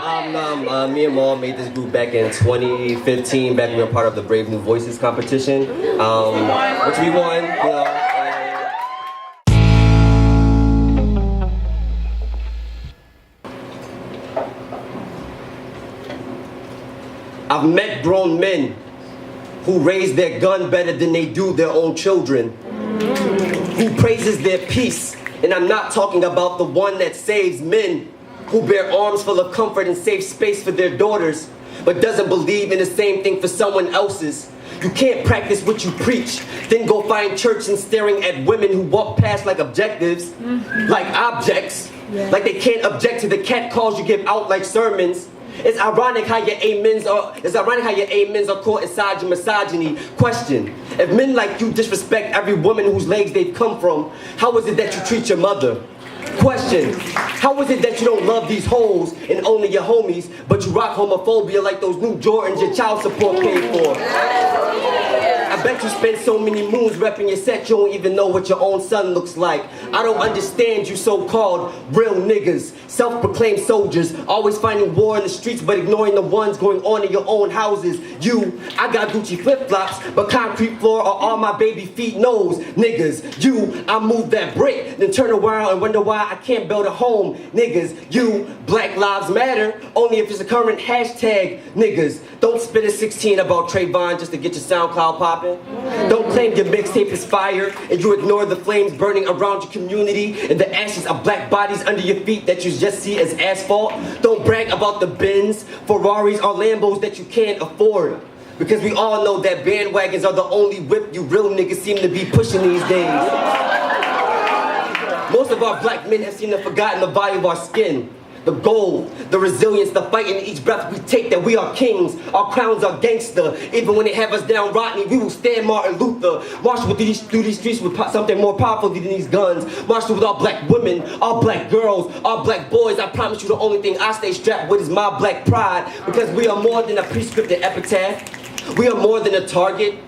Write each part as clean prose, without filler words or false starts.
Me and Maul made this group back in 2015. Back when we were part of the Brave New Voices competition, which we won. You know. I've met grown men who raise their gun better than they do their own children, who praises their peace, and I'm not talking about the one that saves men who bear arms full of comfort and safe space for their daughters, but doesn't believe in the same thing for someone else's. You can't practice what you preach, then go find church and staring at women who walk past like objectives, like objects, like they can't object to the cat calls you give out like sermons. It's ironic how your amens are caught inside your misogyny. Question: if men like you disrespect every woman whose legs they've come from, how is it that you treat your mother? Question: how is it that you don't love these hoes and only your homies, but you rock homophobia like those new Jordans your child support paid for? I bet you spend so many moons repping your set you don't even know what your own son looks like. I don't understand you so-called real niggas, self-proclaimed soldiers, always finding war in the streets but ignoring the ones going on in your own houses. I got Gucci flip-flops, but concrete floor are all my baby feet knows. Niggas, I move that brick, then turn around and wonder why I can't build a home. Niggas, Black Lives Matter, only if it's a current hashtag. Niggas, don't spit a 16 about Trayvon just to get your SoundCloud popping. Don't claim your mixtape is fire and you ignore the flames burning around your community and the ashes of black bodies under your feet that you just see as asphalt. Don't brag about the Benz, Ferraris, or Lambos that you can't afford. Because we all know that bandwagons are the only whip you real niggas seem to be pushing these days. Most of our black men have seemed to have forgotten the value of our skin. The gold, the resilience, the fight in each breath we take that we are kings. Our crowns are gangster. Even when they have us down Rodney, we will stand Martin Luther. March through these streets with something more powerful than these guns. March through with all black women, all black girls, all black boys. I promise you the only thing I stay strapped with is my black pride. Because we are more than a prescriptive epitaph. We are more than a target.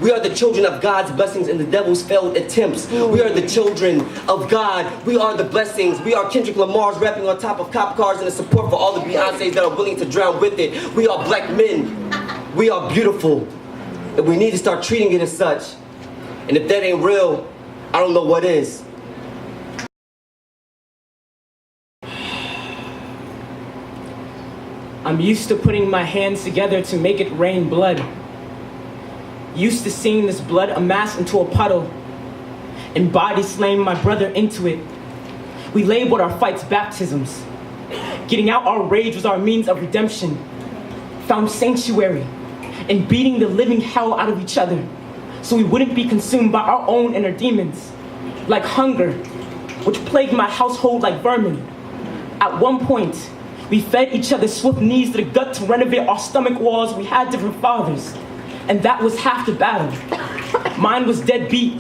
We are the children of God's blessings and the devil's failed attempts. We are the children of God. We are the blessings. We are Kendrick Lamar's rapping on top of cop cars and the support for all the Beyoncés that are willing to drown with it. We are black men. We are beautiful. And we need to start treating it as such. And if that ain't real, I don't know what is. I'm used to putting my hands together to make it rain blood. Used to seeing this blood amass into a puddle and bodies slaying my brother into it. We labeled our fights baptisms. Getting out our rage was our means of redemption. Found sanctuary in beating the living hell out of each other so we wouldn't be consumed by our own inner demons. Like hunger, which plagued my household like vermin. At one point, we fed each other swift knees to the gut to renovate our stomach walls. We had different fathers. And that was half the battle. Mine was dead beat,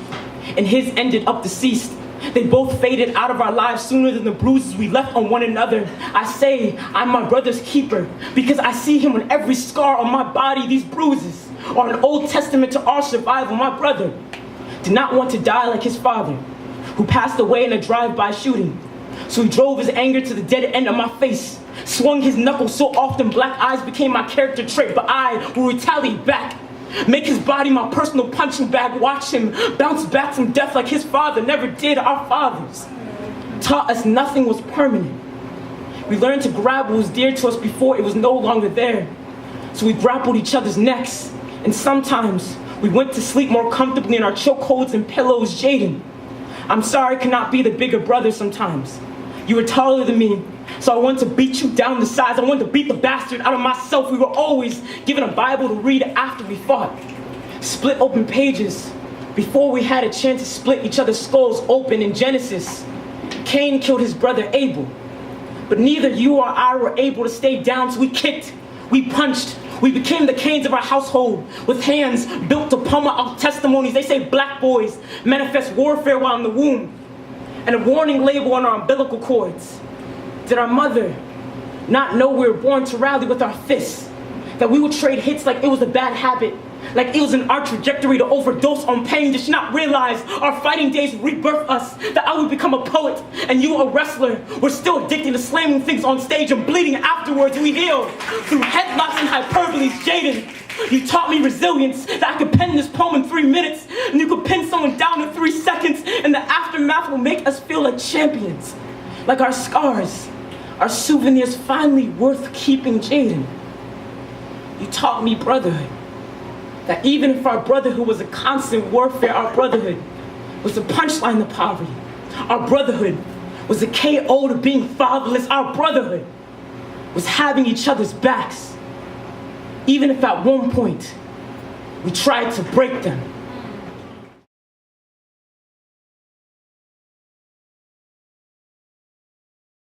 and his ended up deceased. They both faded out of our lives sooner than the bruises we left on one another. I say I'm my brother's keeper, because I see him on every scar on my body. These bruises are an Old Testament to our survival. My brother did not want to die like his father, who passed away in a drive-by shooting. So he drove his anger to the dead end of my face, swung his knuckles so often black eyes became my character trait, but I will retaliate back. Make his body my personal punching bag. Watch him bounce back from death like his father never did. Our fathers taught us nothing was permanent. We learned to grab what was dear to us before it was no longer there. So we grappled each other's necks, and sometimes we went to sleep more comfortably in our chokeholds and pillows. Jaden, I'm sorry I cannot be the bigger brother sometimes. You were taller than me, so I wanted to beat you down to size. I wanted to beat the bastard out of myself. We were always given a Bible to read after we fought. Split open pages before we had a chance to split each other's skulls open. In Genesis, Cain killed his brother Abel. But neither you or I were able to stay down, so we kicked, we punched, we became the Cains of our household, with hands built to pummel our testimonies. They say black boys manifest warfare while in the womb, and a warning label on our umbilical cords. Did our mother not know we were born to rally with our fists? That we would trade hits like it was a bad habit? Like it was in our trajectory to overdose on pain. Did she not realize our fighting days rebirth us? That I would become a poet and you a wrestler. We're still addicted to slamming things on stage and bleeding afterwards. We heal through headlocks and hyperboles. Jaden, you taught me resilience, that I could pen this poem in 3 minutes, and you could pin someone down in 3 seconds, and the aftermath will make us feel like champions. Like our scars, our souvenirs finally worth keeping. Jaden, you taught me brotherhood. That even if our brotherhood was a constant warfare, our brotherhood was the punchline to poverty. Our brotherhood was a KO to being fatherless. Our brotherhood was having each other's backs. Even if at one point we tried to break them.